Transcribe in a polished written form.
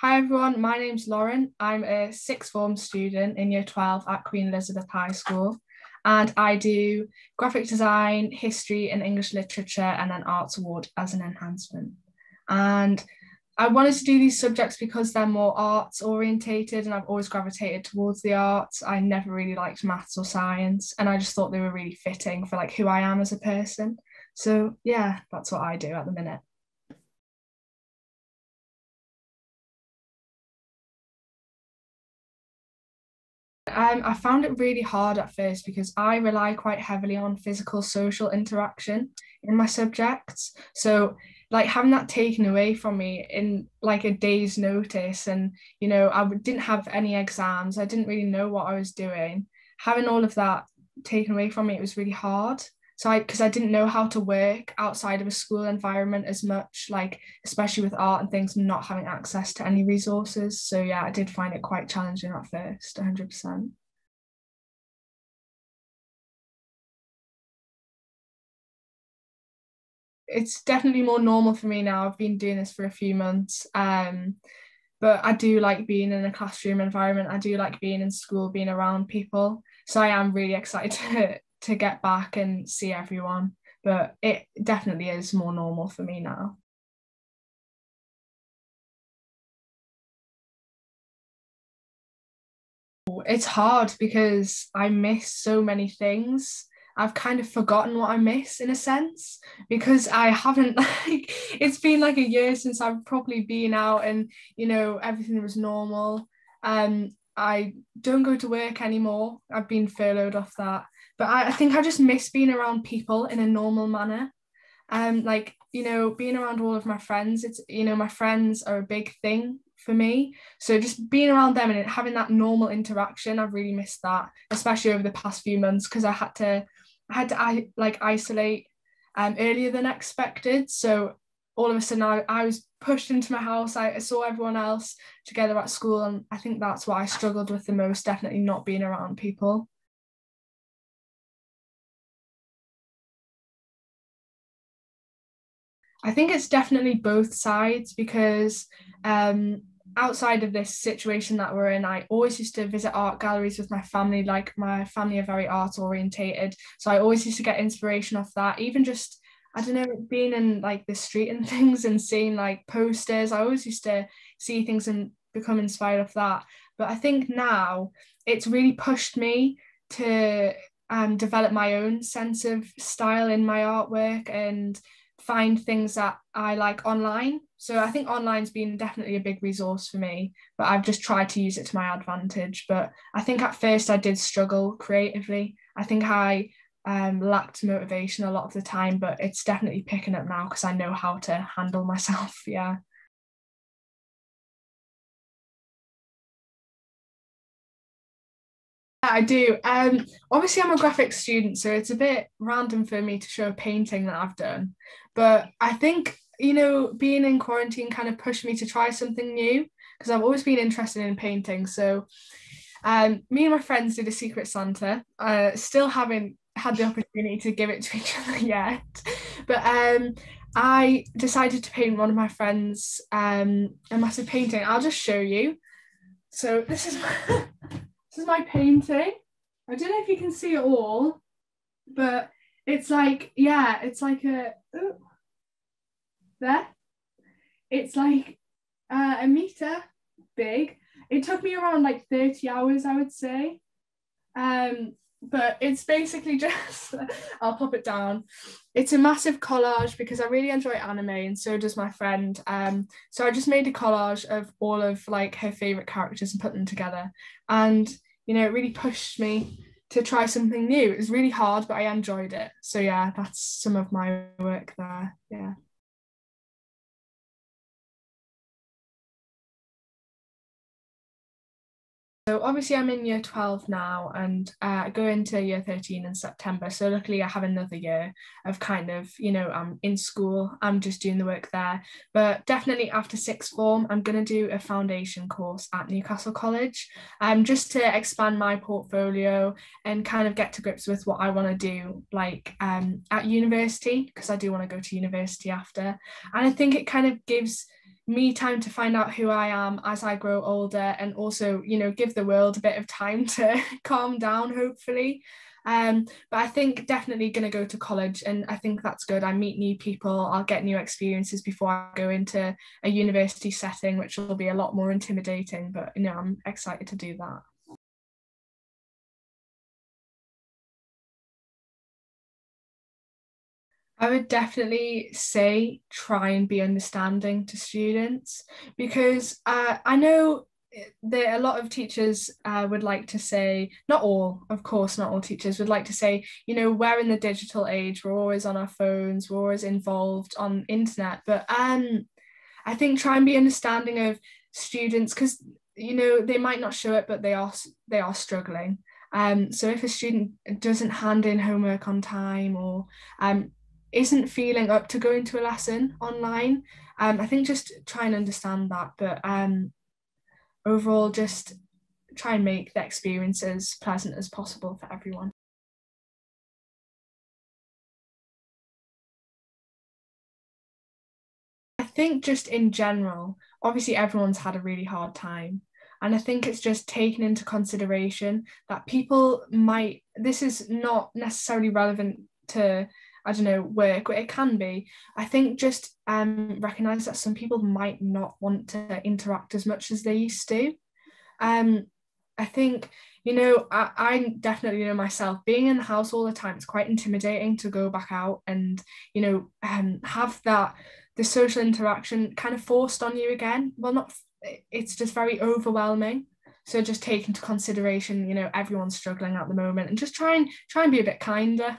Hi everyone, my name's Lauren. I'm a sixth form student in year 12 at Queen Elizabeth High School, and I do graphic design, history and English literature and an arts award as an enhancement. And I wanted to do these subjects because they're more arts orientated and I've always gravitated towards the arts. I never really liked maths or science, and I just thought they were really fitting for like who I am as a person. So yeah, that's what I do at the minute. I found it really hard at first because I rely quite heavily on physical social interaction in my subjects. So, like having that taken away from me in like a day's notice, and didn't have any exams, I didn't really know what I was doing. Having all of that taken away from me, it was really hard. So because I didn't know how to work outside of a school environment as much, like especially with art and things, not having access to any resources. So yeah, I did find it quite challenging at first, 100%. It's definitely more normal for me now. I've been doing this for a few months. But I do like being in a classroom environment. I do like being in school, being around people. So I am really excited to get back and see everyone. But it definitely is more normal for me now. It's hard because I miss so many things. I've kind of forgotten what I miss in a sense because I haven't like it's been like a year since I've probably been out and everything was normal. I don't go to work anymore. I've been furloughed off that. But I think I just miss being around people in a normal manner. Like being around all of my friends, it's my friends are a big thing for me, so just being around them and having that normal interaction, I've really missed that, especially over the past few months because I isolate earlier than expected. So all of a sudden I was pushed into my house. I saw everyone else together at school, and I think that's what I struggled with the most, definitely not being around people. I think it's definitely both sides because outside of this situation that we're in, I always used to visit art galleries with my family. Like my family are very art orientated, so I always used to get inspiration off that. Even just I don't know, being in like the street and things and seeing like posters, I always used to see things and become inspired of that. But I think now it's really pushed me to develop my own sense of style in my artwork and find things that I like online. So I think online's been definitely a big resource for me, but I've just tried to use it to my advantage. But I think at first I did struggle creatively. I think I lacked motivation a lot of the time, but it's definitely picking up now because I know how to handle myself. Yeah. I do. Obviously, I'm a graphics student, so it's a bit random for me to show a painting that I've done. But I think, being in quarantine kind of pushed me to try something new because I've always been interested in painting. So, me and my friends did a Secret Santa. Still haven't had the opportunity to give it to each other yet. But I decided to paint one of my friends a massive painting. I'll just show you. So, this is this is my painting. I don't know if you can see it all, but it's like, yeah, it's like there. It's like a meter big. It took me around like 30 hours, I would say. But it's basically just, I'll pop it down. It's a massive collage because I really enjoy anime and so does my friend. So I just made a collage of all of like her favorite characters and put them together. And, it really pushed me to try something new. It was really hard, but I enjoyed it. So yeah, that's some of my work there. Yeah. So obviously I'm in year 12 now and I go into year 13 in September. So luckily I have another year of kind of, I'm in school, I'm just doing the work there. But definitely after sixth form, I'm going to do a foundation course at Newcastle College, just to expand my portfolio and kind of get to grips with what I want to do like at university, because I do want to go to university after. And I think it kind of gives me time to find out who I am as I grow older, and also, give the world a bit of time to calm down, hopefully. But I think definitely going to go to college, and I think that's good. I meet new people, I'll get new experiences before I go into a university setting, which will be a lot more intimidating, but I'm excited to do that. I would definitely say try and be understanding to students, because I know that a lot of teachers would like to say, not all, of course, not all teachers would like to say, we're in the digital age, we're always on our phones, we're always involved on internet. But I think try and be understanding of students, because they might not show it, but they are struggling. So if a student doesn't hand in homework on time, or isn't feeling up to going to a lesson online, I think just try and understand that. But overall, just try and make the experience as pleasant as possible for everyone. I think just in general, obviously everyone's had a really hard time. And I think it's just taken into consideration that people might, this is not necessarily relevant to, I don't know, work, but it can be. I think just recognize that some people might not want to interact as much as they used to. Um, I think, I definitely know myself, being in the house all the time, it's quite intimidating to go back out and, have the social interaction kind of forced on you again. Well, not, it's just very overwhelming. So just take into consideration, everyone's struggling at the moment, and just try and be a bit kinder.